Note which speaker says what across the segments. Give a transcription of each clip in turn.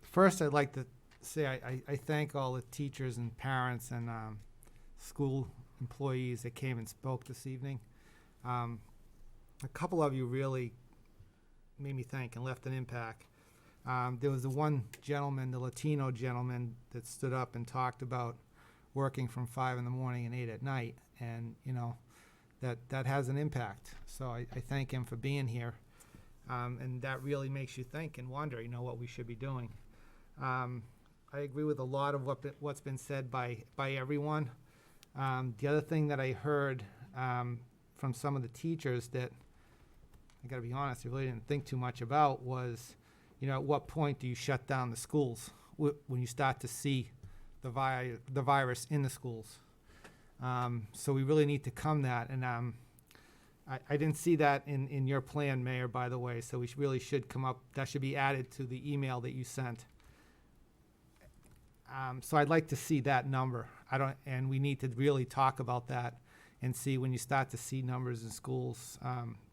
Speaker 1: First, I'd like to say I thank all the teachers and parents and school employees that came and spoke this evening. A couple of you really made me think and left an impact. There was the one gentleman, the Latino gentleman, that stood up and talked about working from 5 in the morning and 8 at night, and that has an impact. So I thank him for being here, and that really makes you think and wonder, what we should be doing. I agree with a lot of what's been said by everyone. The other thing that I heard from some of the teachers that I got to be honest, I really didn't think too much about was, at what point do you shut down the schools when you start to see the virus in the schools? So we really need to come that, and I didn't see that in your plan, Mayor, by the way. So we really should come up. That should be added to the email that you sent. So I'd like to see that number. And we need to really talk about that and see when you start to see numbers in schools,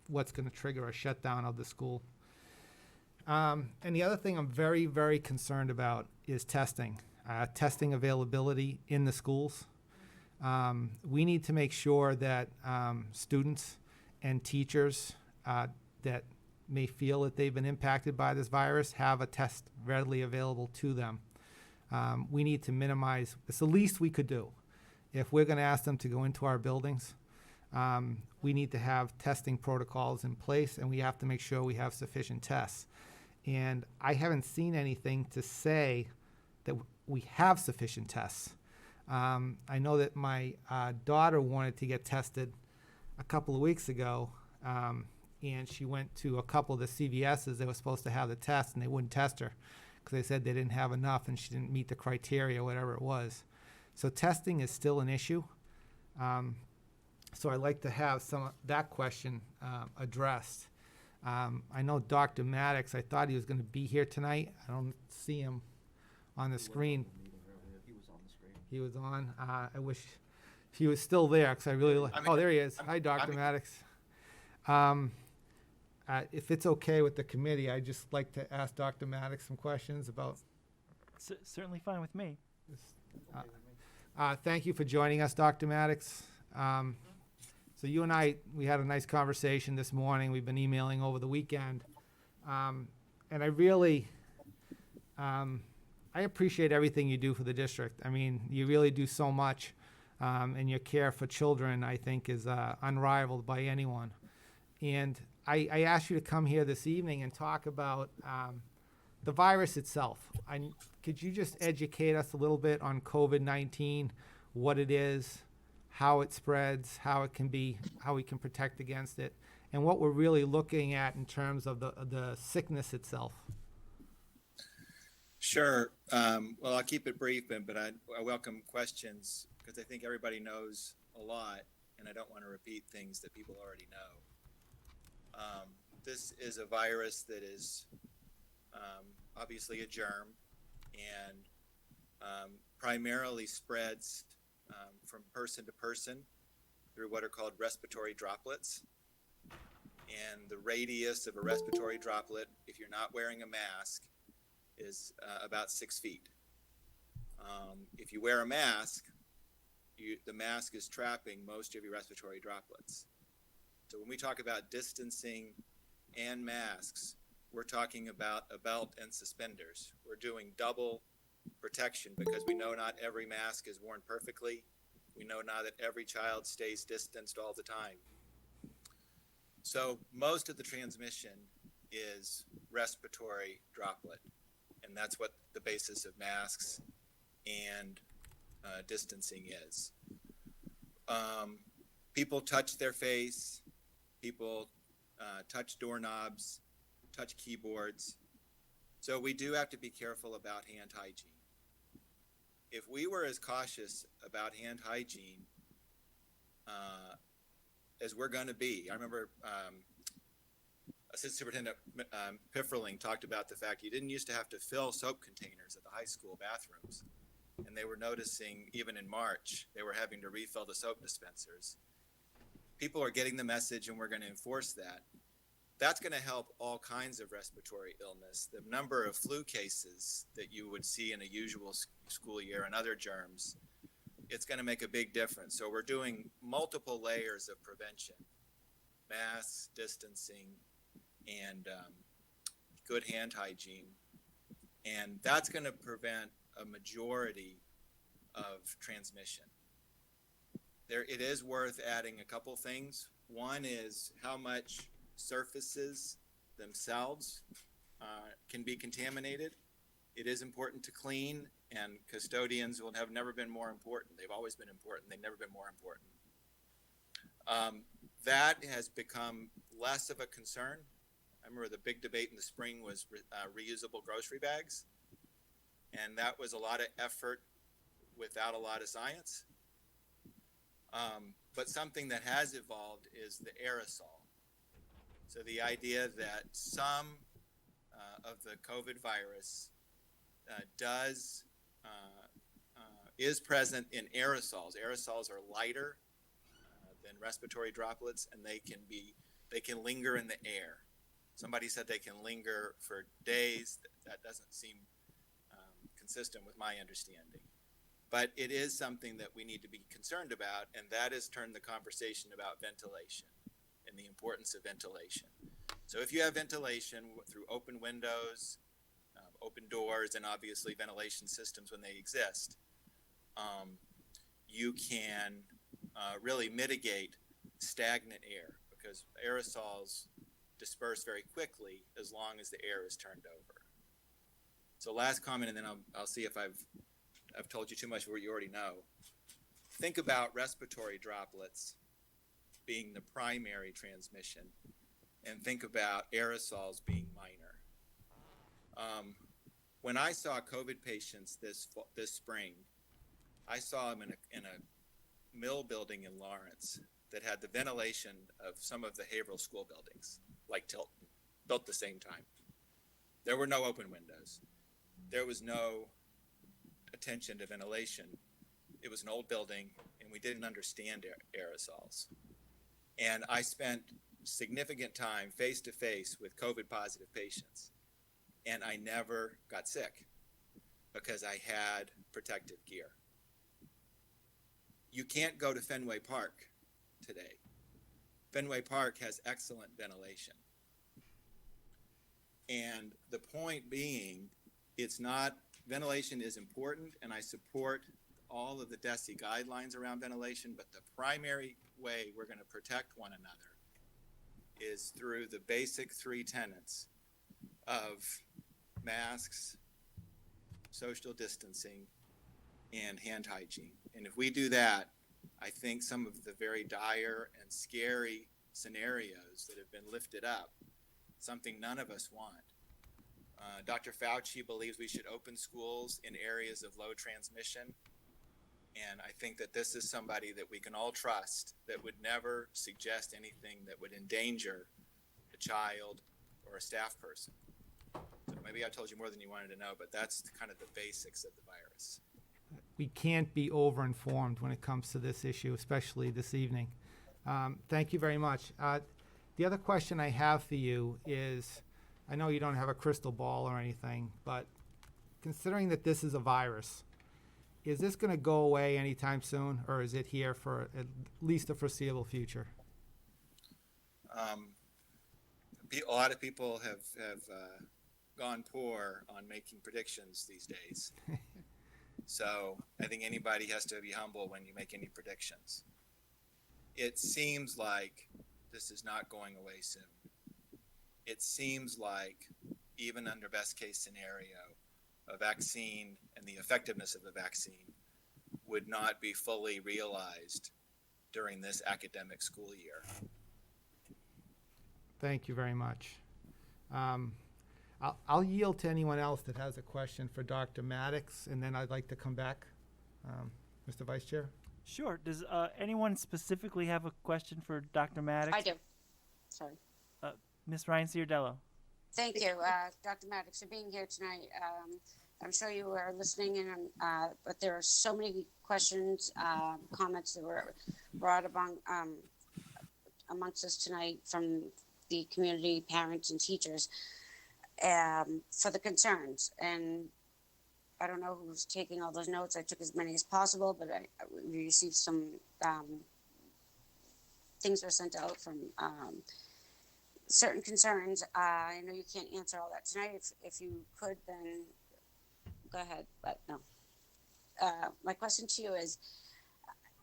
Speaker 1: what's going to trigger a shutdown of the school. And the other thing I'm very, very concerned about is testing availability in the schools. We need to make sure that students and teachers that may feel that they've been impacted by this virus have a test readily available to them. We need to minimize, it's the least we could do. If we're going to ask them to go into our buildings, we need to have testing protocols in place, and we have to make sure we have sufficient tests. And I haven't seen anything to say that we have sufficient tests. I know that my daughter wanted to get tested a couple of weeks ago, and she went to a couple of the CVS's that were supposed to have the test, and they wouldn't test her because they said they didn't have enough and she didn't meet the criteria, whatever it was. So testing is still an issue. So I'd like to have some of that question addressed. I know Dr. Maddox, I thought he was going to be here tonight. I don't see him on the screen.
Speaker 2: He was on the screen.
Speaker 1: He was on. I wish he was still there because I really oh, there he is. Hi, Dr. Maddox. If it's okay with the committee, I'd just like to ask Dr. Maddox some questions about.
Speaker 3: Certainly fine with me.
Speaker 1: Thank you for joining us, Dr. Maddox. So you and I, we had a nice conversation this morning. We've been emailing over the weekend. And I really, I appreciate everything you do for the district. I mean, you really do so much. And your care for children, I think, is unrivaled by anyone. And I asked you to come here this evening and talk about the virus itself. Could you just educate us a little bit on COVID-19, what it is, how it spreads, how we can protect against it, and what we're really looking at in terms of the sickness itself?
Speaker 2: Sure. Well, I'll keep it brief, but I welcome questions because I think everybody knows a lot, and I don't want to repeat things that people already know. This is a virus that is obviously a germ and primarily spreads from person to person through what are called respiratory droplets. And the radius of a respiratory droplet, if you're not wearing a mask, is about 6 feet. If you wear a mask, the mask is trapping most of your respiratory droplets. So when we talk about distancing and masks, we're talking about a belt and suspenders. We're doing double protection because we know not every mask is worn perfectly. We know not that every child stays distanced all the time. So most of the transmission is respiratory droplet, and that's what the basis of masks and distancing is. People touch their face, people touch doorknobs, touch keyboards. So we do have to be careful about hand hygiene. If we were as cautious about hand hygiene as we're going to be, I remember Assistant Superintendent Pifferling talked about the fact you didn't used to have to fill soap containers at the high school bathrooms. And they were noticing, even in March, they were having to refill the soap dispensers. People are getting the message, and we're going to enforce that. That's going to help all kinds of respiratory illness. The number of flu cases that you would see in a usual school year and other germs, it's going to make a big difference. So we're doing multiple layers of prevention: masks, distancing, and good hand hygiene. And that's going to prevent a majority of transmission. It is worth adding a couple things. One is how much surfaces themselves can be contaminated. It is important to clean, and custodians will have never been more important. They've always been important. They've never been more important. That has become less of a concern. I remember the big debate in the spring was reusable grocery bags, and that was a lot of effort without a lot of science. But something that has evolved is the aerosol. So the idea that some of the COVID virus is present in aerosols. Aerosols are lighter than respiratory droplets, and they can linger in the air. Somebody said they can linger for days. That doesn't seem consistent with my understanding. But it is something that we need to be concerned about, and that has turned the conversation about ventilation and the importance of ventilation. So if you have ventilation through open windows, open doors, and obviously ventilation systems when they exist, you can really mitigate stagnant air, because aerosols disperse very quickly as long as the air is turned over. So last comment, and then I'll see if I've told you too much of what you already know. Think about respiratory droplets being the primary transmission, and think about aerosols being minor. When I saw COVID patients this spring, I saw them in a mill building in Lawrence that had the ventilation of some of the Haverhill school buildings, like Tilton, built at the same time. There were no open windows. There was no attention to ventilation. It was an old building, and we didn't understand aerosols. And I spent significant time face to face with COVID positive patients, and I never got sick because I had protective gear. You can't go to Fenway Park today. Fenway Park has excellent ventilation. And the point being, ventilation is important, and I support all of the DESI guidelines around ventilation, but the primary way we're going to protect one another is through the basic three tenets of masks, social distancing, and hand hygiene. And if we do that, I think some of the very dire and scary scenarios that have been lifted up, something none of us want. Dr. Fauci believes we should open schools in areas of low transmission. And I think that this is somebody that we can all trust, that would never suggest anything that would endanger a child or a staff person. So maybe I told you more than you wanted to know, but that's kind of the basics of the virus.
Speaker 1: We can't be over-informed when it comes to this issue, especially this evening. Thank you very much. The other question I have for you is, I know you don't have a crystal ball or anything, but considering that this is a virus, is this going to go away anytime soon, or is it here for at least the foreseeable future?
Speaker 2: A lot of people have gone poor on making predictions these days. So I think anybody has to be humble when you make any predictions. It seems like this is not going away soon. It seems like even under best case scenario, a vaccine and the effectiveness of the vaccine would not be fully realized during this academic school year.
Speaker 1: Thank you very much. I'll yield to anyone else that has a question for Dr. Maddox, and then I'd like to come back. Mr. Vice Chair?
Speaker 3: Sure. Does anyone specifically have a question for Dr. Maddox?
Speaker 4: I do. Sorry.
Speaker 3: Ms. Ryan Ciardello.
Speaker 4: Thank you, Dr. Maddox, for being here tonight. I'm sure you were listening in, but there are so many questions, comments that were brought amongst us tonight from the community, parents, and teachers for the concerns. And I don't know who's taking all those notes. I took as many as possible, but we received some things were sent out from certain concerns. I know you can't answer all that tonight. If you could, then go ahead. But no. My question to you is,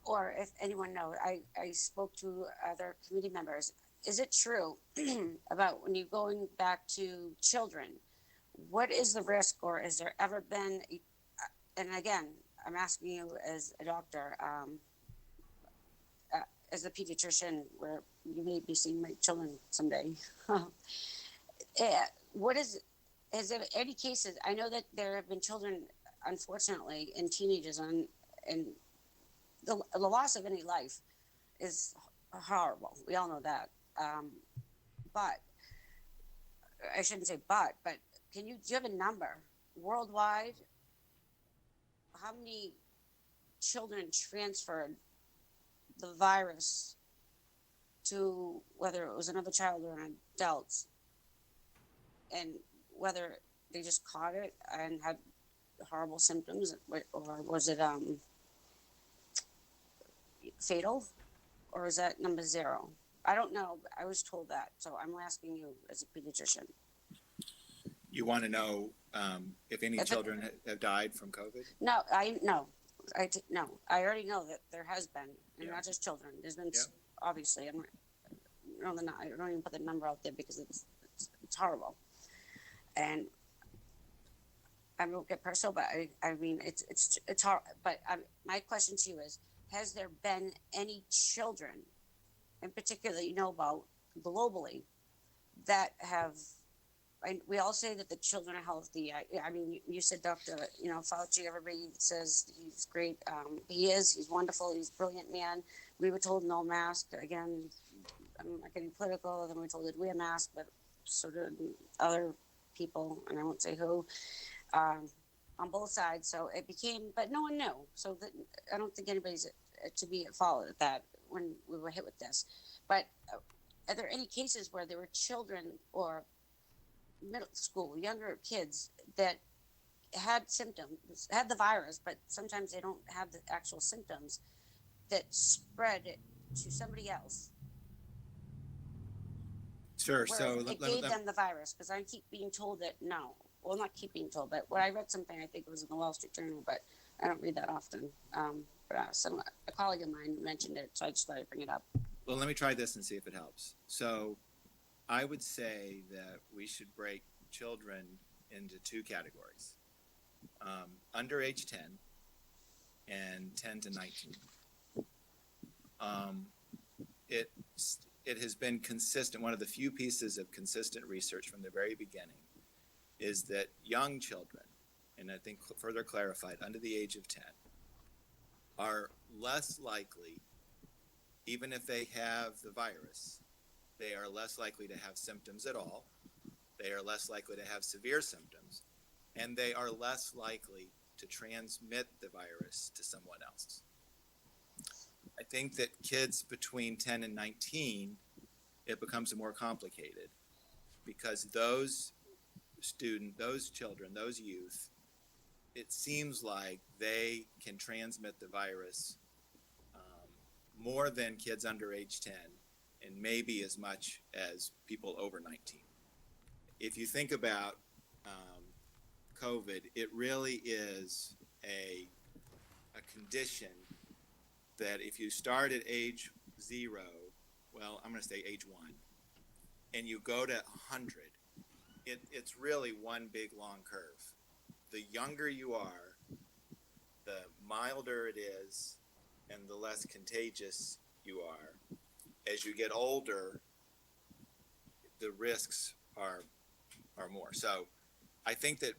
Speaker 4: or if anyone knows, I spoke to other committee members. Is it true about when you're going back to children, what is the risk, or has there ever been, and again, I'm asking you as a doctor, as a pediatrician, where you may be seeing my children someday. What has there any cases? I know that there have been children, unfortunately, and teenagers, and the loss of any life is horrible. We all know that. But I shouldn't say but do you have a number worldwide? How many children transferred the virus to, whether it was another child or an adult, and whether they just caught it and had horrible symptoms, or was it fatal, or is that number zero? I don't know. I was told that, so I'm asking you as a pediatrician.
Speaker 2: You want to know if any children have died from COVID?
Speaker 4: No, no. I already know that there has been, and not just children. There's been obviously. I don't even put the number out there because it's horrible, and I won't get personal, but I mean it's hard. But my question to you is: has there been any children, in particular, you know about globally, that we all say that the children are healthy. I mean, you said Dr. Fauci, everybody says he's great. He is. He's wonderful. He's a brilliant man. We were told no mask. Again, I'm not getting political. Then we were told to wear a mask, but so did other people, and I won't say who, on both sides. So it became, but no one knew. So I don't think anybody's to be at fault at that when we were hit with this. But are there any cases where there were children or middle school, younger kids that had symptoms, had the virus, but sometimes they don't have the actual symptoms, that spread it to somebody else?
Speaker 2: Sure.
Speaker 4: So it gave them the virus, because I keep being told that no. Well, not keep being told, but when I read something, I think it was in the Wall Street Journal, but I don't read that often. But a colleague of mine mentioned it, so I just thought I'd bring it up.
Speaker 2: Well, let me try this and see if it helps. So I would say that we should break children into two categories, under age 10 and 10 to 19. It has been consistent. One of the few pieces of consistent research from the very beginning is that young children, and I think further clarified, under the age of 10, are less likely, even if they have the virus, they are less likely to have symptoms at all. They are less likely to have severe symptoms, and they are less likely to transmit the virus to someone else. I think that kids between 10 and 19, it becomes more complicated, because those children, those youth, it seems like they can transmit the virus more than kids under age 10, and maybe as much as people over 19. If you think about COVID, it really is a condition that if you start at age 0, well, I'm going to say age 1, and you go to 100, it's really one big long curve. The younger you are, the milder it is, and the less contagious you are. As you get older, the risks are more. So I think that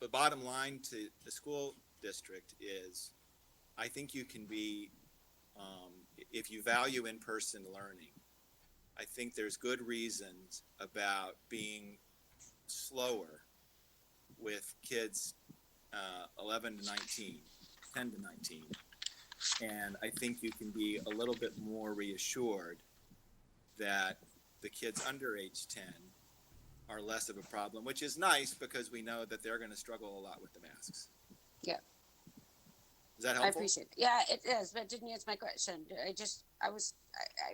Speaker 2: the bottom line to the school district is, I think you can be, if you value in-person learning, I think there's good reasons about being slower with kids 11 to 19, 10 to 19. And I think you can be a little bit more reassured that the kids under age 10 are less of a problem, which is nice because we know that they're going to struggle a lot with the masks.
Speaker 4: Yeah.
Speaker 2: Is that
Speaker 4: I
Speaker 2: helpful?
Speaker 4: appreciate it. Yeah, it is, but it didn't answer my question. I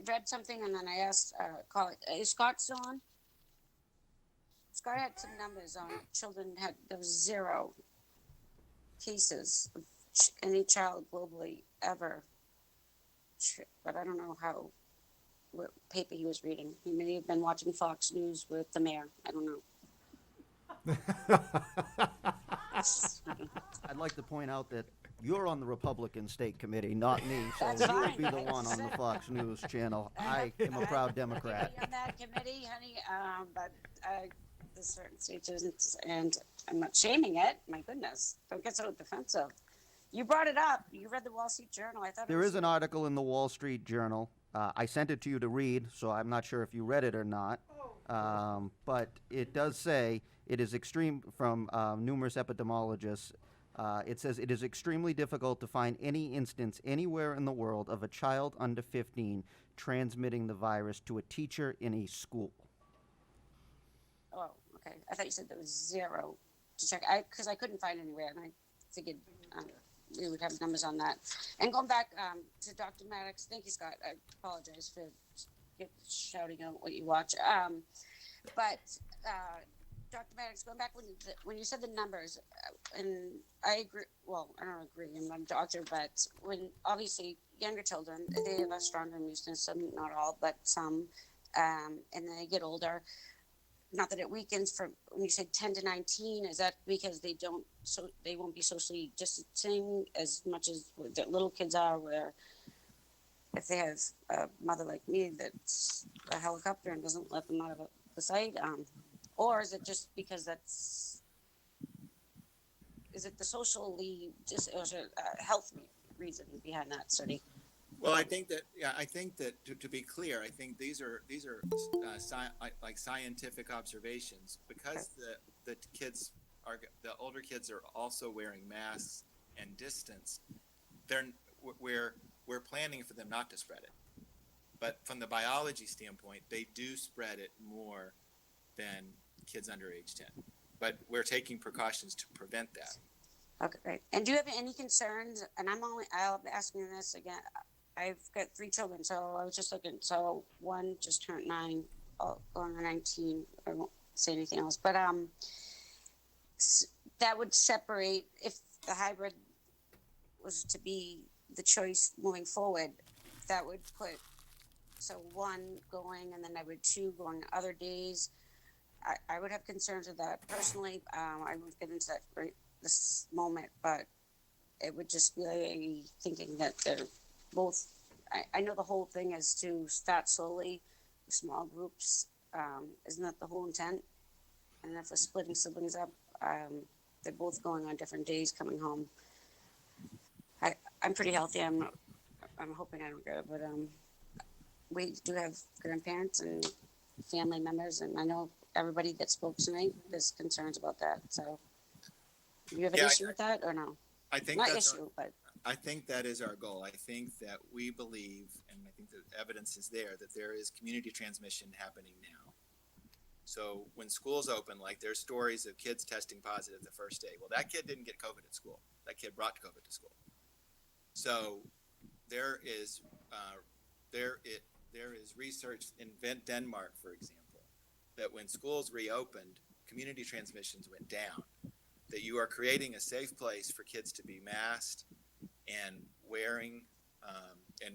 Speaker 4: read something and then I asked, is Scott still on? Scott had some numbers on there was 0 cases of any child globally ever. But I don't know what paper he was reading. He may have been watching Fox News with the mayor. I don't know.
Speaker 5: I'd like to point out that you're on the Republican State Committee, not me, so
Speaker 4: That's
Speaker 5: you
Speaker 4: fine.
Speaker 5: would be the
Speaker 4: I
Speaker 5: one on the
Speaker 4: said-
Speaker 5: Fox News channel. I am a proud Democrat.
Speaker 4: On that committee, honey, but there's certain stages, and I'm not shaming it. My goodness, don't get so defensive. You brought it up. You read the Wall Street Journal. I thought
Speaker 5: There is an article in the Wall Street Journal. I sent it to you to read, so I'm not sure if you read it or not. But it does say it is extreme from numerous epidemiologists. It says it is extremely difficult to find any instance anywhere in the world of a child under 15 transmitting the virus to a teacher in a school.
Speaker 4: Oh, okay. I thought you said there was 0 to check. Because I couldn't find anywhere, and I figured we would have numbers on that. And going back to Dr. Maddox, thank you, Scott. I apologize for shouting out what you watch. But Dr. Maddox, going back when you said the numbers, and I agree. Well, I don't agree. I'm not a doctor, but when obviously younger children, they have a stronger immune system. Some, not all, but some, and then they get older. Not that it weakens from when you say 10 to 19. Is that because they won't be socially distancing as much as the little kids are? Where if they have a mother like me that's a helicopter and doesn't let them out of the sight, or is it just because is it the socially or is it a health reason behind that study?
Speaker 2: Well, I think that to be clear, I think these are like scientific observations because the older kids are also wearing masks and distance. We're planning for them not to spread it, but from the biology standpoint, they do spread it more than kids under age 10. But we're taking precautions to prevent that.
Speaker 4: Okay, great. And do you have any concerns? And I'll be asking this again. I've got 3 children, so I was just looking. So one just turned 9, going on 19. I won't say anything else, but that would separate if the hybrid was to be the choice moving forward. That would put 1 going, and then I would 2 going other days. I would have concerns with that personally. I won't get into that right this moment, but it would just be thinking that they're both. I know the whole thing is to start slowly, small groups. Isn't that the whole intent? And if we're splitting siblings up, they're both going on different days coming home. I'm pretty healthy. I'm hoping I don't get it, but we do have grandparents and family members, and I know everybody that spoke tonight, there's concerns about that. So, do you have an issue with that or no?
Speaker 2: I think
Speaker 4: Not issue, but
Speaker 2: I think that is our goal. I think that we believe, and I think the evidence is there, that there is community transmission happening now. So when schools open, like there's stories of kids testing positive the first day. Well, that kid didn't get COVID at school. That kid brought COVID to school. So there is research in Denmark, for example, that when schools reopened, community transmissions went down. That you are creating a safe place for kids to be masked and wearing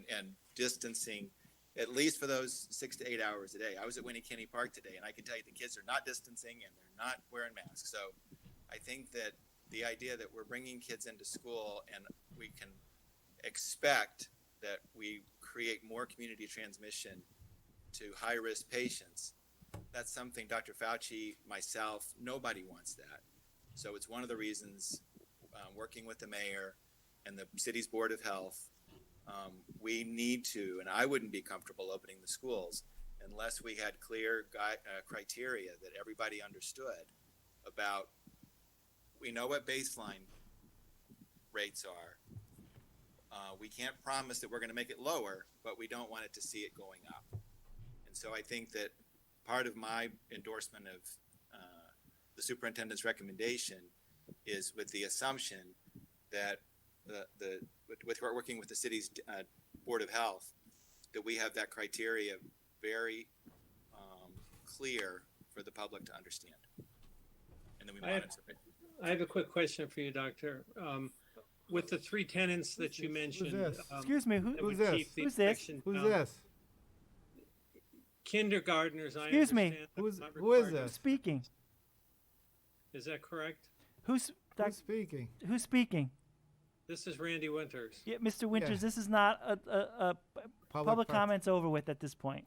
Speaker 2: and distancing, at least for those 6 to 8 hours a day. I was at Winnie Kinney Park today, and I can tell you the kids are not distancing and they're not wearing masks. So I think that the idea that we're bringing kids into school and we can expect that we create more community transmission to high-risk patients, that's something Dr. Fauci, myself, nobody wants that. So it's one of the reasons, working with the mayor and the city's Board of Health, we need to, and I wouldn't be comfortable opening the schools unless we had clear criteria that everybody understood about. We know what baseline rates are. We can't promise that we're going to make it lower, but we don't want it to see it going up. And so I think that part of my endorsement of the superintendent's recommendation is with the assumption that with working with the city's Board of Health, that we have that criteria very clear for the public to understand, and then we monitor it.
Speaker 6: I have a quick question for you, Doctor. With the three tenants that you mentioned,
Speaker 1: this?
Speaker 3: Excuse me,
Speaker 6: that
Speaker 1: Who's
Speaker 6: would
Speaker 1: this?
Speaker 6: keep the
Speaker 3: Who's this?
Speaker 6: infection
Speaker 1: Who's
Speaker 6: down.
Speaker 1: this?
Speaker 6: Kindergartners, I
Speaker 3: Excuse me.
Speaker 6: understand. are
Speaker 1: Who is
Speaker 6: not
Speaker 1: this?
Speaker 6: required to-
Speaker 3: speaking?
Speaker 6: Is that correct?
Speaker 3: Who's
Speaker 1: Who's speaking?
Speaker 3: who's speaking?
Speaker 6: This is Randy Winters.
Speaker 3: Yeah, Mr. Winters,
Speaker 1: Yeah.
Speaker 3: this is not a public
Speaker 1: part-
Speaker 3: comments over with at this point.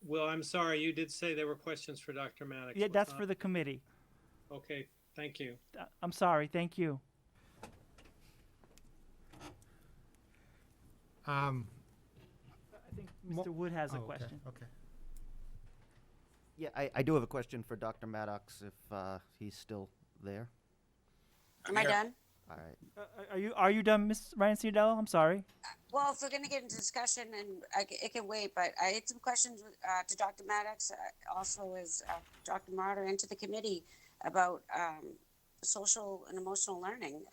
Speaker 6: Well, I'm sorry, you did say there were questions for Dr. Maddox.
Speaker 3: Yeah,
Speaker 6: Was
Speaker 3: that's
Speaker 6: not-
Speaker 3: for the committee.
Speaker 6: Okay, thank you.
Speaker 3: I'm sorry. Thank you. I think
Speaker 1: Mo-
Speaker 3: Mr. Wood has a
Speaker 1: Oh, okay,
Speaker 3: question.
Speaker 1: Okay.
Speaker 5: Yeah, I do have a question for Dr. Maddox if he's still there.
Speaker 4: Am I
Speaker 2: here.
Speaker 4: done?
Speaker 5: All right.
Speaker 3: Are you done, Ms. Ryan Ciardello? I'm sorry.
Speaker 4: Well, if we're gonna get into discussion, and it can wait, but I had some questions to Dr. Maddox, also as Dr. Martyr, and to the committee about social and emotional learning,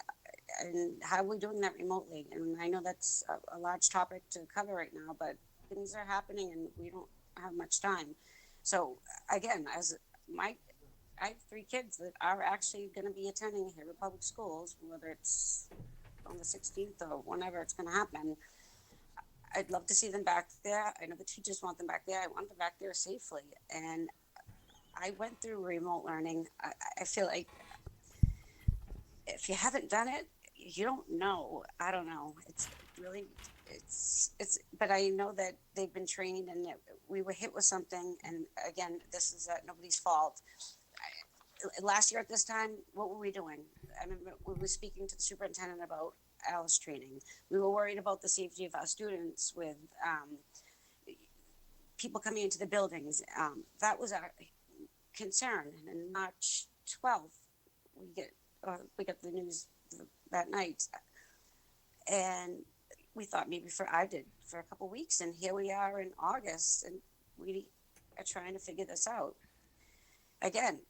Speaker 4: and how we're doing that remotely. And I know that's a large topic to cover right now, but things are happening, and we don't have much time. So again, I have 3 kids that are actually going to be attending here at public schools, whether it's on the 16th or whenever it's going to happen. I'd love to see them back there. I know the teachers want them back there. I want them back there safely. And I went through remote learning. I feel like if you haven't done it, you don't know. I don't know. It's really, but I know that they've been trained and that we were hit with something. And again, this is nobody's fault. Last year at this time, what were we doing? I remember we were speaking to the superintendent about ALICE training. We were worried about the safety of our students with people coming into the buildings. That was our concern. And on March 12th, we got the news that night, and we thought maybe I did for a couple weeks, and here we are in August, and we are trying to figure this out. Again,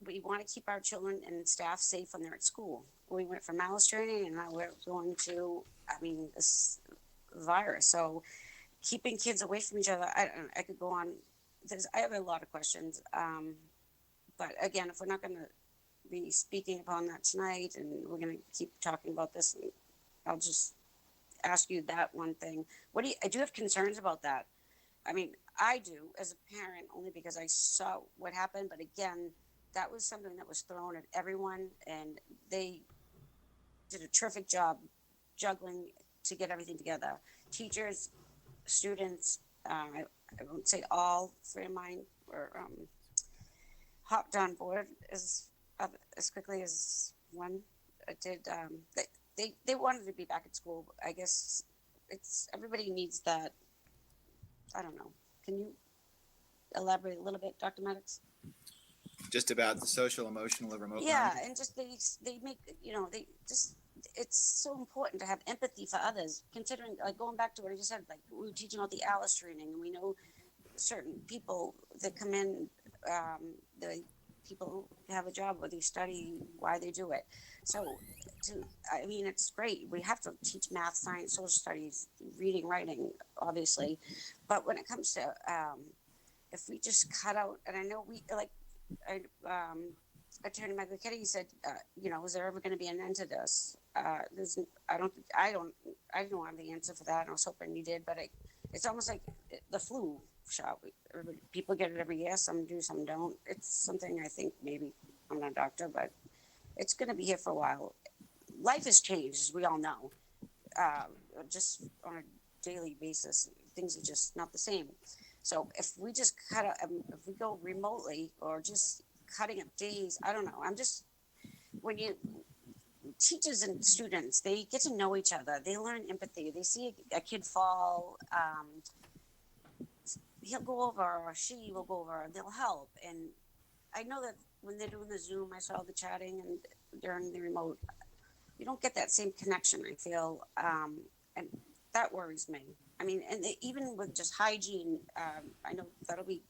Speaker 4: we want to keep our children and staff safe when they're at school. We went from ALICE training, and now we're going to, this virus. So keeping kids away from each other, I could go on. I have a lot of questions. But again, if we're not going to be speaking upon that tonight, and we're going to keep talking about this, I'll just ask you that one thing. I do have concerns about that. I do as a parent, only because I saw what happened. But again, that was something that was thrown at everyone, and they did a terrific job juggling to get everything together. Teachers, students, I won't say all 3 of mine were hopped on board as quickly as one did. They wanted to be back at school. I guess everybody needs that. I don't know. Can you elaborate a little bit, Dr. Maddox?
Speaker 2: Just about the social, emotional, and remote
Speaker 4: Yeah,
Speaker 2: learning.
Speaker 4: and just they make, it's so important to have empathy for others, considering, like, going back to what I just said, like, we were teaching about the ALICE training, and we know certain people that come in, the people who have a job where they study why they do it. So it's great. We have to teach math, science, social studies, reading, writing, obviously. But when it comes to, if we just cut out, and I know Attorney Michael Ketty said, is there ever going to be an end to this? I don't have the answer for that. And I was hoping you did, but it's almost like the flu shot. People get it every year. Some do, some don't. It's something I think maybe, I'm not a doctor, but it's going to be here for a while. Life has changed, as we all know, just on a daily basis. Things are just not the same. So if we just if we go remotely or just cutting up days, I don't know. Teachers and students, they get to know each other. They learn empathy. They see a kid fall, he'll go over, or she will go over, and they'll help. And I know that when they're doing the Zoom, I saw the chatting, and during the remote, you don't get that same connection, I feel. And that worries me. And even with just hygiene, I know that'll be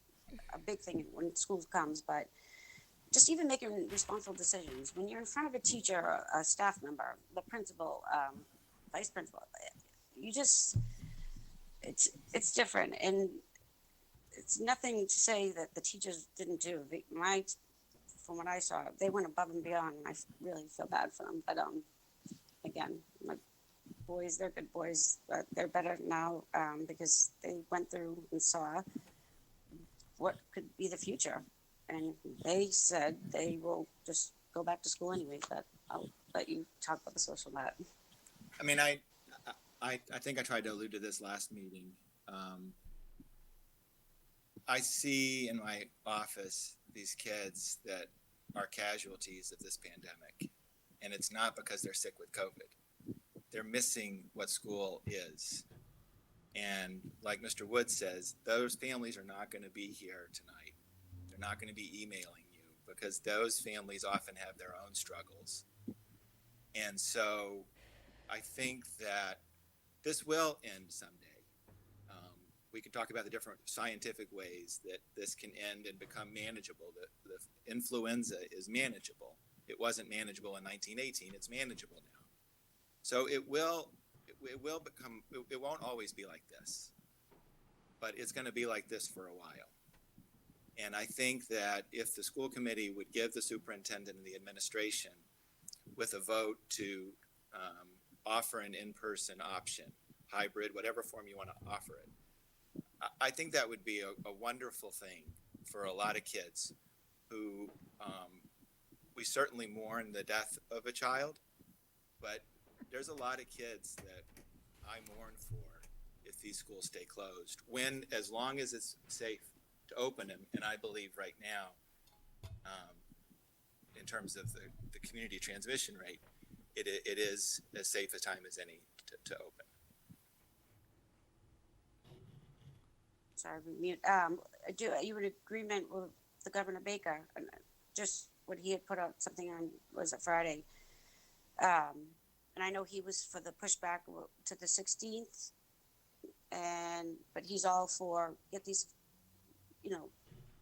Speaker 4: a big thing when school comes, but just even making responsible decisions. When you're in front of a teacher, a staff member, the principal, vice principal, you just, it's different. And it's nothing to say that the teachers didn't do. From what I saw, they went above and beyond, and I really feel bad for them. But again, my boys, they're good boys, but they're better now because they went through and saw what could be the future. And they said they will just go back to school anyway, but I'll let you talk about the social net.
Speaker 2: I mean, I think I tried to allude to this last meeting. I see in my office these kids that are casualties of this pandemic, and it's not because they're sick with COVID. They're missing what school is. And like Mr. Wood says, those families are not going to be here tonight. They're not going to be emailing you because those families often have their own struggles. And so I think that this will end someday. We can talk about the different scientific ways that this can end and become manageable. The influenza is manageable. It wasn't manageable in 1918. It's manageable now. So it will become, it won't always be like this, but it's going to be like this for a while. And I think that if the school committee would give the superintendent and the administration with a vote to offer an in-person option, hybrid, whatever form you want to offer it, I think that would be a wonderful thing for a lot of kids who we certainly mourn the death of a child, but there's a lot of kids that I mourn for if these schools stay closed, as long as it's safe to open them. And I believe right now, in terms of the community transmission rate, it is as safe a time as any to open.
Speaker 4: Sorry, mute. You in agreement with the Governor Baker and just what he had put out something on, was it Friday? And I know he was for the pushback to the 16th, but he's all for get these,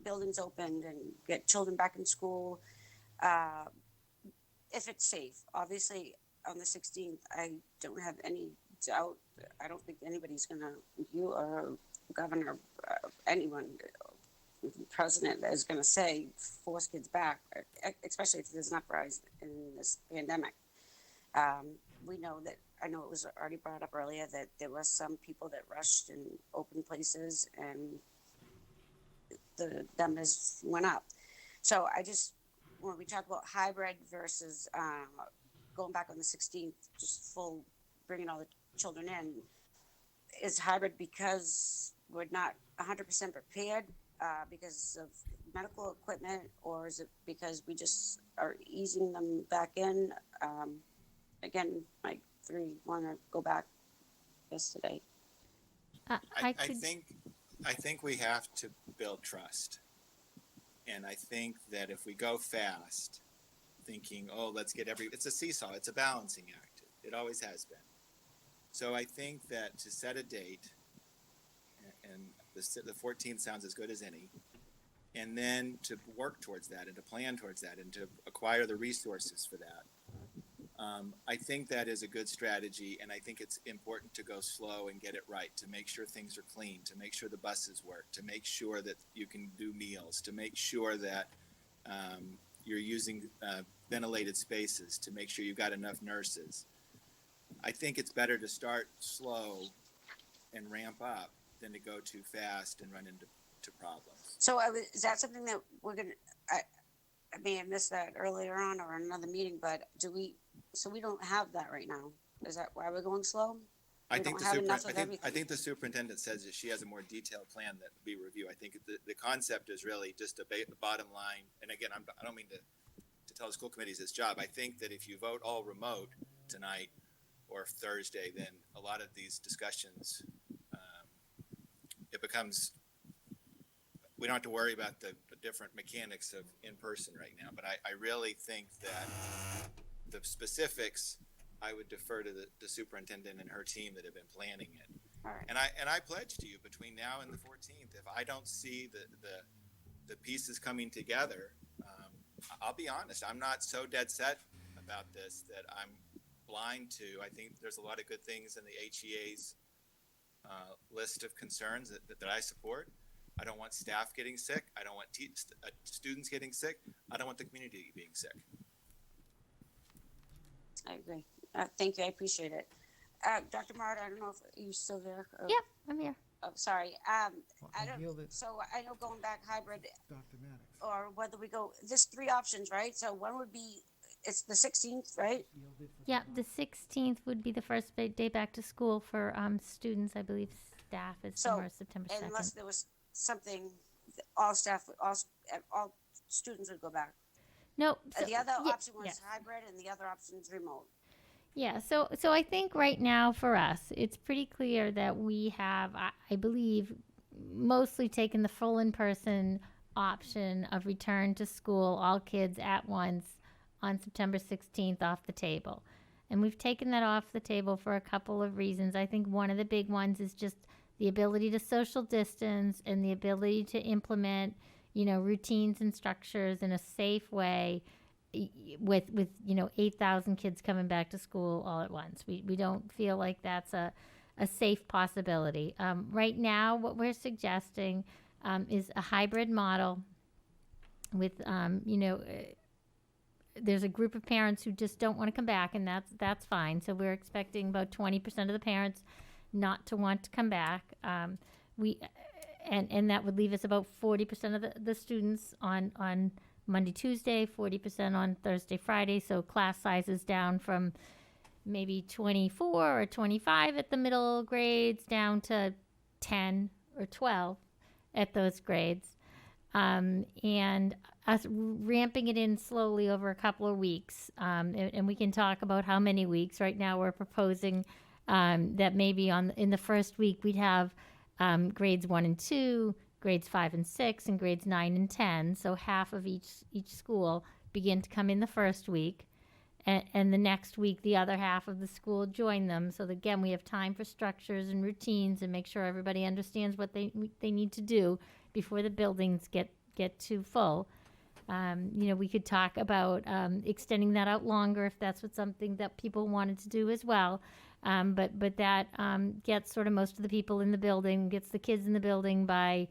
Speaker 4: buildings opened and get children back in school, if it's safe. Obviously, on the 16th, I don't have any doubt. I don't think anybody's gonna, you or governor, anyone, president is gonna say force kids back, especially if there's an uprise in this pandemic. We know that, I know it was already brought up earlier that there was some people that rushed in open places and the numbers went up. So when we talk about hybrid versus going back on the 16th, just full, bringing all the children in, is hybrid because we're not 100% prepared because of medical equipment, or is it because we just are easing them back in? Again, my three want to go back yesterday.
Speaker 2: I think we have to build trust. And I think that if we go fast, thinking, let's get it's a seesaw, it's a balancing act. It always has been. So I think that to set a date, and the 14th sounds as good as any, and then to work towards that and to plan towards that and to acquire the resources for that. I think that is a good strategy, and I think it's important to go slow and get it right, to make sure things are clean, to make sure the buses work, to make sure that you can do meals, to make sure that you're using ventilated spaces, to make sure you've got enough nurses. I think it's better to start slow and ramp up than to go too fast and run into problems.
Speaker 4: So is that something that we're going to, I may have missed that earlier on or in another meeting, but we don't have that right now. Is that why we're going slow?
Speaker 2: I think the superintendent says that she has a more detailed plan that will be reviewed. I think the concept is really just a bottom line. And again, I don't mean to tell the school committees this job. I think that if you vote all remote tonight or Thursday, then a lot of these discussions, it becomes, we don't have to worry about the different mechanics of in-person right now. But I really think that the specifics, I would defer to the superintendent and her team that have been planning it.
Speaker 4: All right.
Speaker 2: And I pledge to you, between now and the 14th, if I don't see the pieces coming together. I'll be honest, I'm not so dead set about this that I'm blind to. I think there's a lot of good things in the HEA's list of concerns that I support. I don't want staff getting sick. I don't want students getting sick. I don't want the community being sick.
Speaker 4: I agree. Thank you. I appreciate it. Dr. Marta, I don't know if you're still there. Or,
Speaker 7: Yep, I'm here.
Speaker 4: Oh, sorry.
Speaker 1: Well,
Speaker 4: I
Speaker 1: I
Speaker 4: don't.
Speaker 1: yielded
Speaker 4: So I know going back hybrid,
Speaker 1: Dr. Maddox.
Speaker 4: or whether we go. There's three options, right? So one would be it's the 16th, right?
Speaker 7: Yeah, the 16th would be the first day back to school for students. I believe staff is
Speaker 4: So,
Speaker 7: somewhere September 2nd.
Speaker 4: Unless there was something, all staff, all students would go back.
Speaker 7: No,
Speaker 4: The other option was
Speaker 7: yes.
Speaker 4: hybrid, and the other option is remote.
Speaker 7: Yeah, so I think right now for us, it's pretty clear that we have, I believe, mostly taken the full in-person option of return to school, all kids at once on September 16th off the table. And we've taken that off the table for a couple of reasons. I think one of the big ones is just the ability to social distance and the ability to implement, routines and structures in a safe way with 8,000 kids coming back to school all at once. We don't feel like that's a safe possibility. Right now, what we're suggesting is a hybrid model with, there's a group of parents who just don't want to come back, and that's fine. So we're expecting about 20% of the parents not to want to come back. And that would leave us about 40% of the students on Monday, Tuesday, 40% on Thursday, Friday. So class sizes down from maybe 24 or 25 at the middle grades down to 10 or 12 at those grades. And us ramping it in slowly over a couple of weeks. And we can talk about how many weeks. Right now we're proposing that maybe in the first week we'd have grades 1 and 2, grades 5 and 6, and grades 9 and 10. So half of each school begin to come in the first week. And the next week, the other half of the school join them. So that, again, we have time for structures and routines and make sure everybody understands what they need to do before the buildings get too full. We could talk about extending that out longer if that's something that people wanted to do as well. But that gets sort of most of the people in the building, gets the kids in the building by,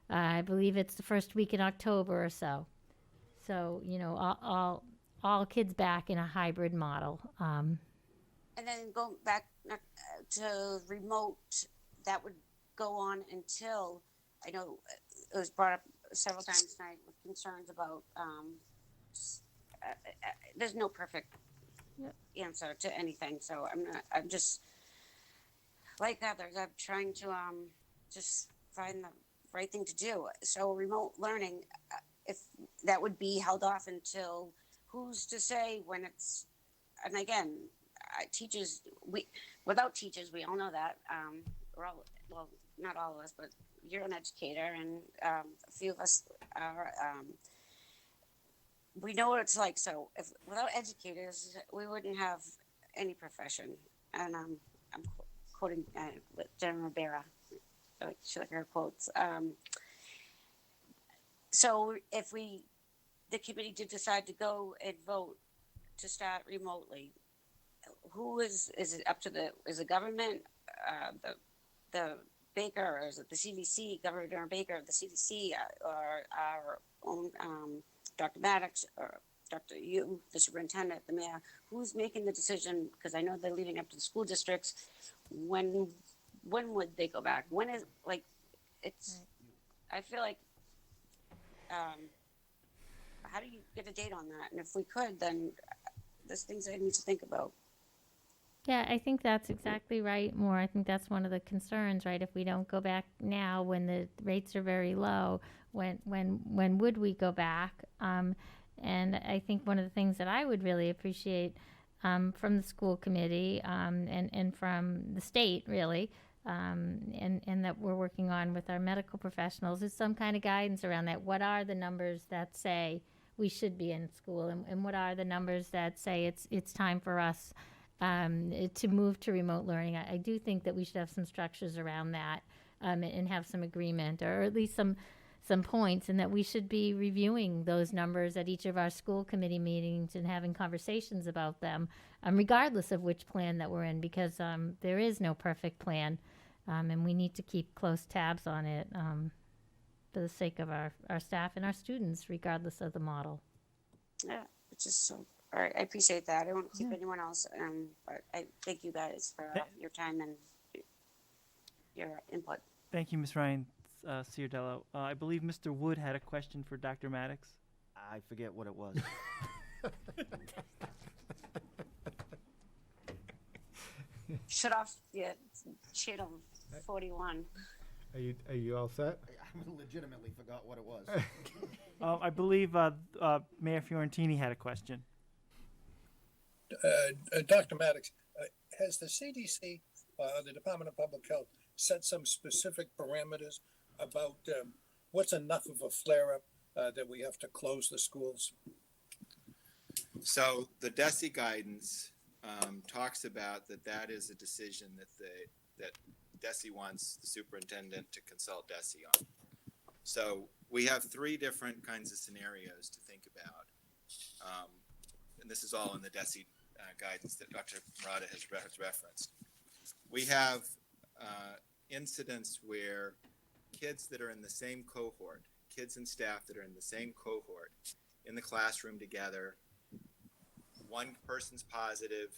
Speaker 7: I believe it's the first week in October or so. So, all kids back in a hybrid model.
Speaker 4: And then going back to remote, that would go on until, I know it was brought up several times tonight with concerns about, there's no perfect answer to anything. So I'm just, like others, I'm trying to just find the right thing to do. So remote learning, if that would be held off until, who's to say when it's, and again, teachers, without teachers, we all know that, we're all, well, not all of us, but you're an educator, and a few of us are, we know what it's like. So if without educators, we wouldn't have any profession. And I'm quoting Jen Rivera, she like her quotes. So if the committee did decide to go and vote to start remotely, who is it up to is the government, the Baker, or is it the CDC, Governor Baker of the CDC, or our own Dr. Maddox, or Dr. You, the superintendent, the mayor? Who's making the decision? Because I know they're leaving up to the school districts. When would they go back? When is, like, it's, I feel like, how do you get a date on that? And if we could, then there's things I need to think about.
Speaker 7: Yeah, I think that's exactly right, Maura. I think that's one of the concerns, right? If we don't go back now when the rates are very low, when would we go back? And I think one of the things that I would really appreciate from the school committee and from the state, really, and that we're working on with our medical professionals is some kind of guidance around that. What are the numbers that say we should be in school, and what are the numbers that say it's time for us to move to remote learning? I do think that we should have some structures around that and have some agreement, or at least some some points, and that we should be reviewing those numbers at each of our school committee meetings and having conversations about them, regardless of which plan that we're in, because there is no perfect plan, and we need to keep close tabs on it for the sake of our staff and our students, regardless of the model.
Speaker 4: Yeah, it's just so. All right, I appreciate that. I don't want to keep anyone else, but I thank you guys for your time and your input.
Speaker 3: Thank you, Ms. Ryan Ciardello. I believe Mr. Wood had a question for Dr. Maddox.
Speaker 5: I forget what it was.
Speaker 4: Shut off your channel 41.
Speaker 1: Are you all set?
Speaker 5: I legitimately forgot what it was.
Speaker 3: I believe Mayor Fiorentini had a question.
Speaker 8: Dr. Maddox, has the CDC, the Department of Public Health, set some specific parameters about what's enough of a flare-up that we have to close the schools?
Speaker 2: So the DESE guidance talks about that is a decision that DESE wants the superintendent to consult DESE on. So we have three different kinds of scenarios to think about. And this is all in the DESE guidance that Dr. Murata has referenced. We have incidents where kids that are in the same cohort, kids and staff that are in the same cohort in the classroom together, one person's positive.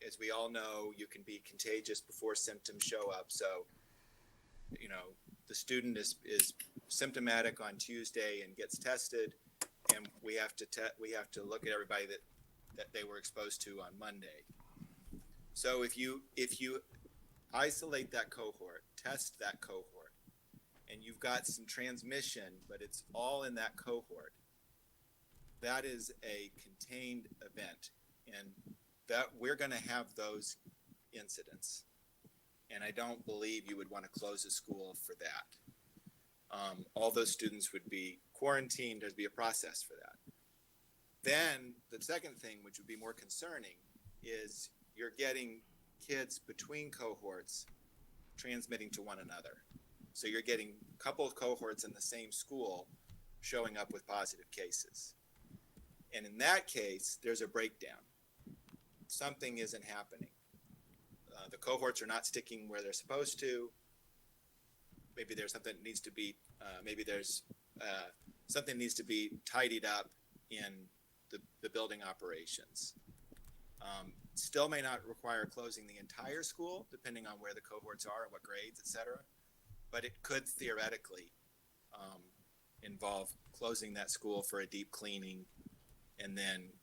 Speaker 2: As we all know, you can be contagious before symptoms show up. So, the student is symptomatic on Tuesday and gets tested, and we have to look at everybody that they were exposed to on Monday. So if you isolate that cohort, test that cohort, and you've got some transmission, but it's all in that cohort, that is a contained event, and that we're going to have those incidents. And I don't believe you would want to close a school for that. All those students would be quarantined. There'd be a process for that. Then the second thing, which would be more concerning, is you're getting kids between cohorts transmitting to one another. So you're getting a couple of cohorts in the same school showing up with positive cases. And in that case, there's a breakdown. Something isn't happening. The cohorts are not sticking where they're supposed to. Maybe there's something that needs to be, something needs to be tidied up in the building operations. Still may not require closing the entire school, depending on where the cohorts are and what grades, et cetera. But it could theoretically involve closing that school for a deep cleaning and then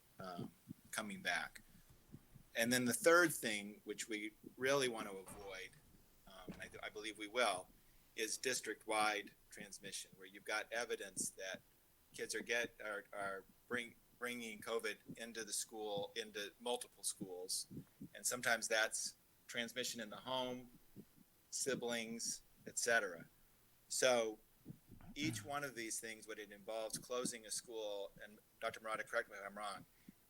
Speaker 2: coming back. And then the third thing, which we really want to avoid, and I believe we will, is district-wide transmission, where you've got evidence that kids are bringing COVID into the school, into multiple schools, and sometimes that's transmission in the home, siblings, etc. So each one of these things, what it involves closing a school, and Dr. Murata, correct me if I'm wrong,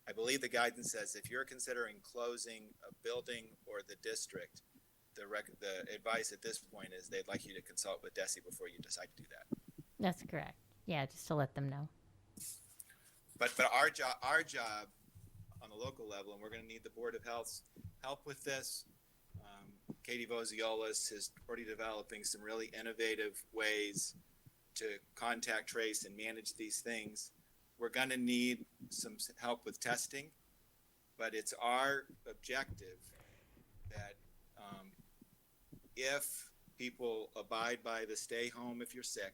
Speaker 2: I believe the guidance says if you're considering closing a building or the district, the advice at this point is they'd like you to consult with DESE before you decide to do that.
Speaker 7: That's correct. Yeah, just to let them know.
Speaker 2: But our job on the local level, and we're going to need the Board of Health's help with this. Katie Voziolas is already developing some really innovative ways to contact trace and manage these things. We're going to need some help with testing, but it's our objective that if people abide by the stay home if you're sick,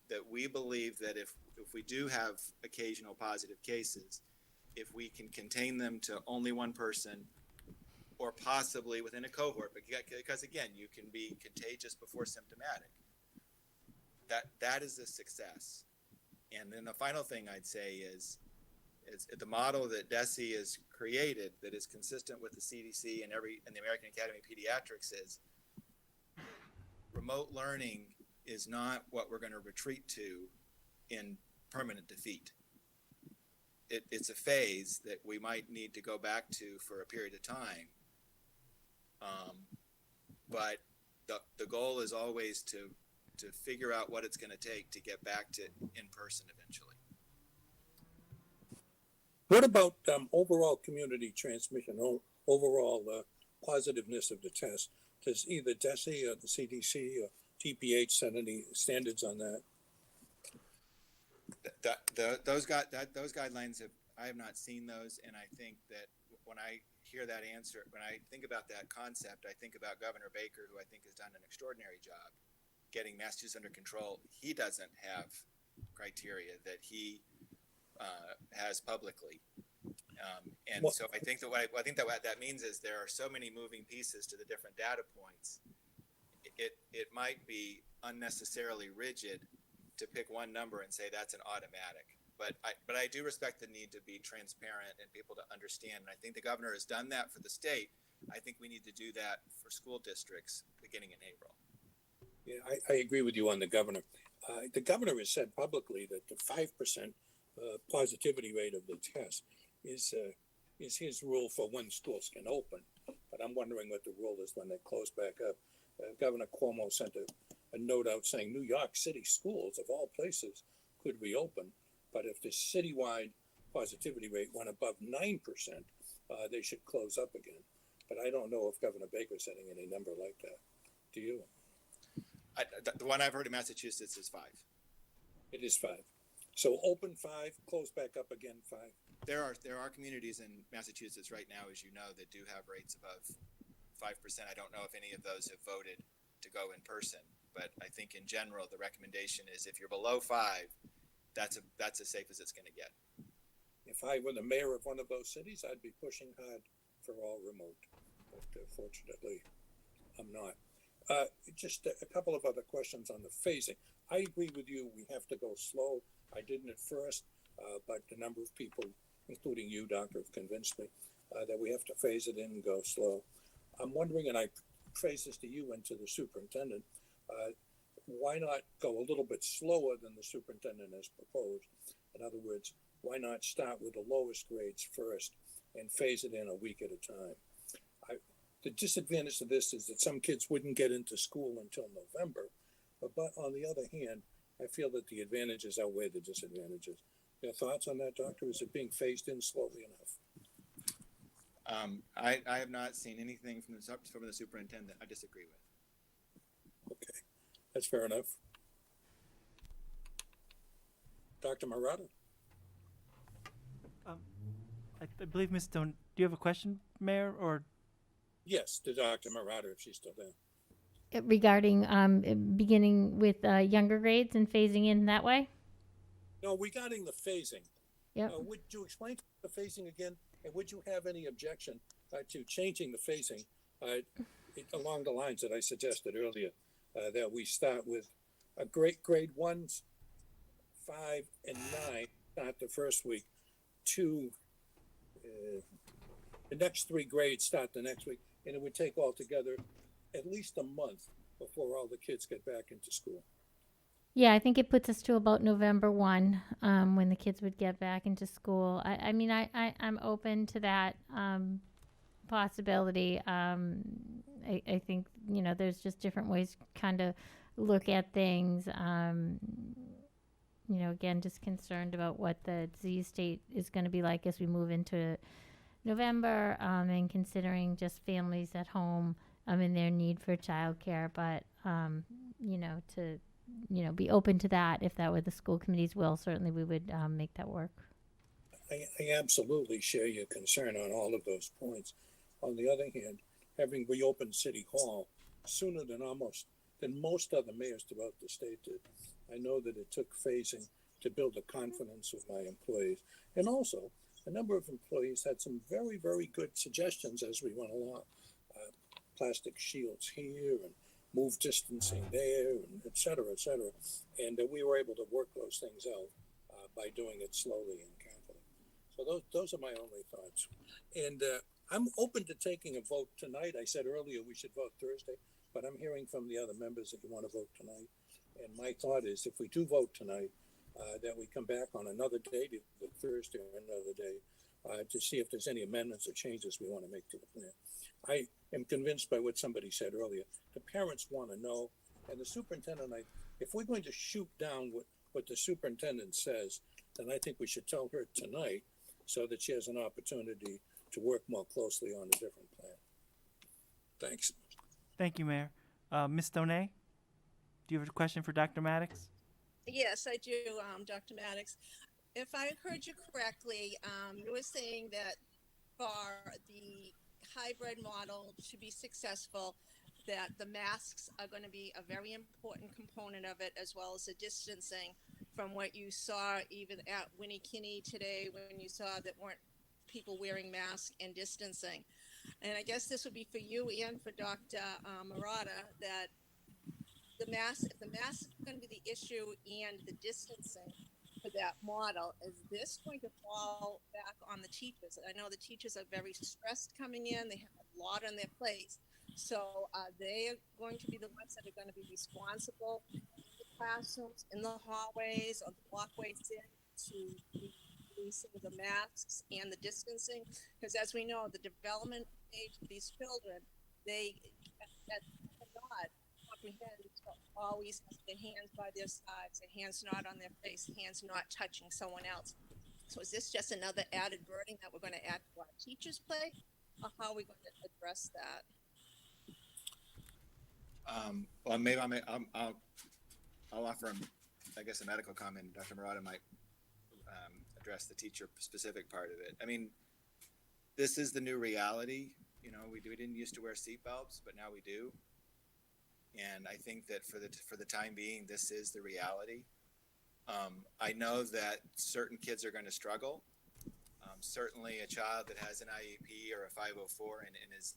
Speaker 2: that we believe that if we do have occasional positive cases, if we can contain them to only one person or possibly within a cohort, because again, you can be contagious before symptomatic, that is a success. And then the final thing I'd say is the model that DESE has created that is consistent with the CDC and the American Academy of Pediatrics is remote learning is not what we're going to retreat to in permanent defeat. It's a phase that we might need to go back to for a period of time. But the goal is always to figure out what it's going to take to get back to in person eventually.
Speaker 8: What about overall community transmission, overall positiveness of the test? Does either DESE or the CDC or TPH set any standards on that?
Speaker 2: Those guidelines I have not seen those, and I think that when I hear that answer, when I think about that concept, I think about Governor Baker, who I think has done an extraordinary job getting Massachusetts under control. He doesn't have criteria that he has publicly, and so I think that what that means is there are so many moving pieces to the different data points. It might be unnecessarily rigid to pick one number and say that's an automatic. But I do respect the need to be transparent and people to understand. And I think the governor has done that for the state. I think we need to do that for school districts beginning in April.
Speaker 8: Yeah, I agree with you on the governor. The governor has said publicly that the 5% positivity rate of the test is his rule for when schools can open. But I'm wondering what the rule is when they close back up. Governor Cuomo sent a note out saying New York City schools, of all places, could reopen. But if the citywide positivity rate went above 9%, they should close up again. But I don't know if Governor Baker's setting any number like that. Do you?
Speaker 2: The one I've heard in Massachusetts is 5.
Speaker 8: It is 5. So open 5, close back up again 5.
Speaker 2: There are communities in Massachusetts right now, as you know, that do have rates above 5%. I don't know if any of those have voted to go in person, but I think in general the recommendation is if you're below 5, that's as safe as it's going to get.
Speaker 8: If I were the mayor of one of those cities, I'd be pushing hard for all remote, but fortunately, I'm not. Just a couple of other questions on the phasing. I agree with you. We have to go slow. I didn't at first, but a number of people, including you, Doctor, have convinced me that we have to phase it in and go slow. I'm wondering, and I phrase this to you and to the superintendent, why not go a little bit slower than the superintendent has proposed? In other words, why not start with the lowest grades first and phase it in a week at a time? The disadvantage of this is that some kids wouldn't get into school until November, but on the other hand, I feel that the advantages outweigh the disadvantages. Your thoughts on that, Doctor? Is it being phased in slowly enough?
Speaker 2: I have not seen anything from the superintendent I disagree with.
Speaker 8: Okay, that's fair enough. Dr. Murata?
Speaker 3: I believe Ms. Stone, do you have a question, Mayor, or?
Speaker 8: Yes, to Dr. Murata, if she's still there.
Speaker 7: Regarding beginning with younger grades and phasing in that way?
Speaker 8: No, regarding the phasing.
Speaker 7: Yep.
Speaker 8: Would you explain the phasing again? And would you have any objection to changing the phasing along the lines that I suggested earlier, that we start with a grade 1s, 5, and 9 start the first week, the next 3 grades start the next week, and it would take altogether at least a month before all the kids get back into school.
Speaker 7: Yeah, I think it puts us to about November 1 when the kids would get back into school. I mean, I'm open to that possibility. I think, there's just different ways to kind of look at things. Again, just concerned about what the disease state is going to be like as we move into November, and considering just families at home and their need for childcare. But, to be open to that. If that were the school committee's will, certainly we would make that work.
Speaker 8: I absolutely share your concern on all of those points. On the other hand, having reopened City Hall sooner than most other mayors throughout the state did, I know that it took phasing to build the confidence of my employees. And also, a number of employees had some very, very good suggestions as we went along. Plastic shields here and move distancing there, and et cetera, et cetera. And we were able to work those things out by doing it slowly and carefully. So those are my only thoughts. And I'm open to taking a vote tonight. I said earlier we should vote Thursday, but I'm hearing from the other members that you want to vote tonight. And my thought is if we do vote tonight, that we come back on another day, the Thursday or another day, to see if there's any amendments or changes we want to make to the plan. I am convinced by what somebody said earlier. The parents want to know, and the superintendent, if we're going to shoot down what the superintendent says, then I think we should tell her tonight so that she has an opportunity to work more closely on a different plan. Thanks.
Speaker 3: Thank you, Mayor. Ms. Donay, do you have a question for Dr. Maddox?
Speaker 9: Yes, I do, Dr. Maddox. If I heard you correctly, you were saying that for the hybrid model to be successful, that the masks are going to be a very important component of it, as well as the distancing, from what you saw even at Winnie Kinney today, when you saw that weren't people wearing masks and distancing. And I guess this would be for you and for Dr. Murata, that if the mask is going to be the issue and the distancing for that model, is this going to fall back on the teachers? I know the teachers are very stressed coming in. They have a lot on their plates. So they are going to be the ones that are going to be responsible in the classrooms, in the hallways, or the walkways in to be releasing the masks and the distancing. Because as we know, the development age of these children, they cannot comprehend to always have their hands by their sides, their hands not on their face, hands not touching someone else. So is this just another added burden that we're going to add to our teachers' plate, or how are we going to address that?
Speaker 2: Well, maybe I'll offer, I guess, a medical comment. Dr. Murata might address the teacher-specific part of it. I mean, this is the new reality. You know, we didn't used to wear seatbelts, but now we do. And I think that for the time being, this is the reality. I know that certain kids are going to struggle. Certainly, a child that has an IEP or a 504 and is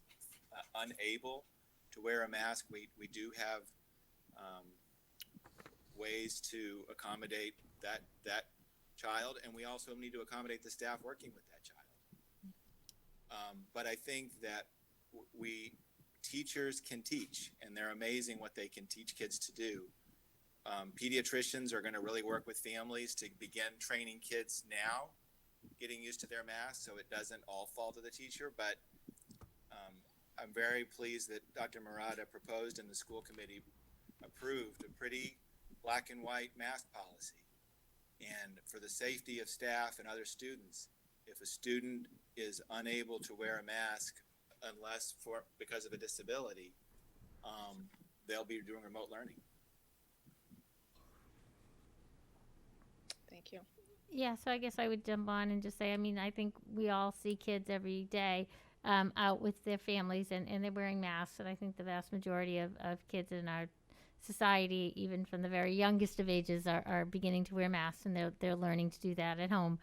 Speaker 2: unable to wear a mask, we do have ways to accommodate that child, and we also need to accommodate the staff working with that child. But I think that teachers can teach, and they're amazing what they can teach kids to do. Pediatricians are going to really work with families to begin training kids now, getting used to their masks so it doesn't all fall to the teacher. But I'm very pleased that Dr. Murata proposed and the school committee approved a pretty black and white mask policy. And for the safety of staff and other students, if a student is unable to wear a mask because of a disability, they'll be doing remote learning.
Speaker 9: Thank you.
Speaker 7: Yeah, so I guess I would jump on and just say, I mean, I think we all see kids every day out with their families, and they're wearing masks. And I think the vast majority of kids in our society, even from the very youngest of ages, are beginning to wear masks, and they're learning to do that at home.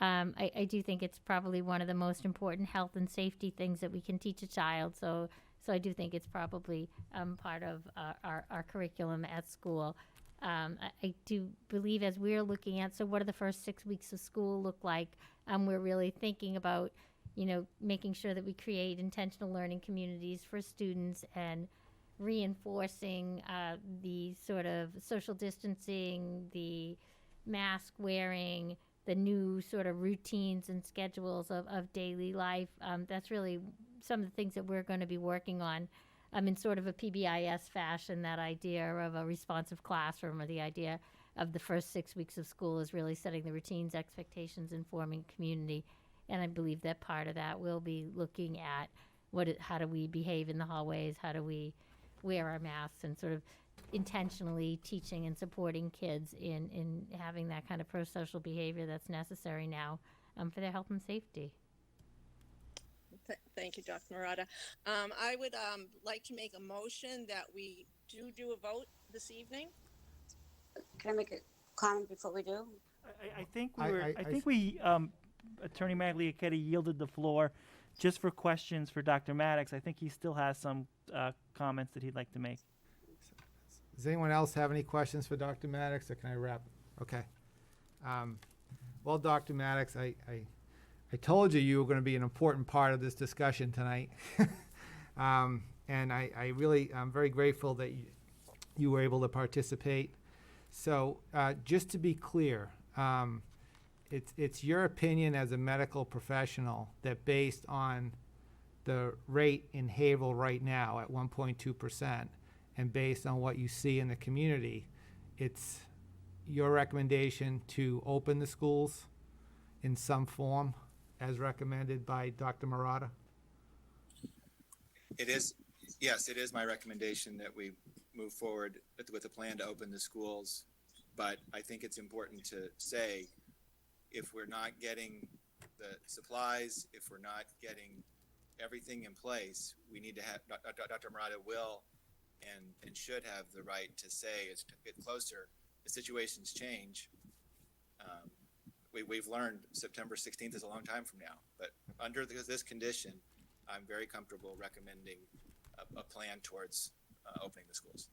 Speaker 7: I do think it's probably one of the most important health and safety things that we can teach a child. So I do think it's probably part of our curriculum at school. I do believe, as we're looking at, so what do the first 6 weeks of school look like? We're really thinking about, making sure that we create intentional learning communities for students and reinforcing the sort of social distancing, the mask wearing, the new sort of routines and schedules of daily life. That's really some of the things that we're going to be working on in sort of a PBIS fashion. That idea of a responsive classroom, or the idea of the first 6 weeks of school, is really setting the routines, expectations, and forming community. And I believe that part of that will be looking at how do we behave in the hallways, how do we wear our masks, and sort of intentionally teaching and supporting kids in having that kind of pro-social behavior that's necessary now for their health and safety.
Speaker 9: Thank you, Dr. Murata. I would like to make a motion that we do a vote this evening.
Speaker 4: Can I make a comment before we do?
Speaker 3: I think Attorney Magliacchetti yielded the floor just for questions for Dr. Maddox. I think he still has some comments that he'd like to make.
Speaker 1: Does anyone else have any questions for Dr. Maddox, or can I wrap? Okay. Well, Dr. Maddox, I told you were going to be an important part of this discussion tonight. And I'm very grateful that you were able to participate. So just to be clear, it's your opinion as a medical professional that based on the rate in Haverhill right now at 1.2%, and based on what you see in the community, it's your recommendation to open the schools in some form as recommended by Dr. Murata?
Speaker 2: It is, yes, it is my recommendation that we move forward with a plan to open the schools. But I think it's important to say, if we're not getting the supplies, if we're not getting everything in place, we need to have, Dr. Murata will and should have the right to say, as we get closer, the situations change. We've learned September 16th is a long time from now, but under this condition, I'm very comfortable recommending a plan towards opening the schools.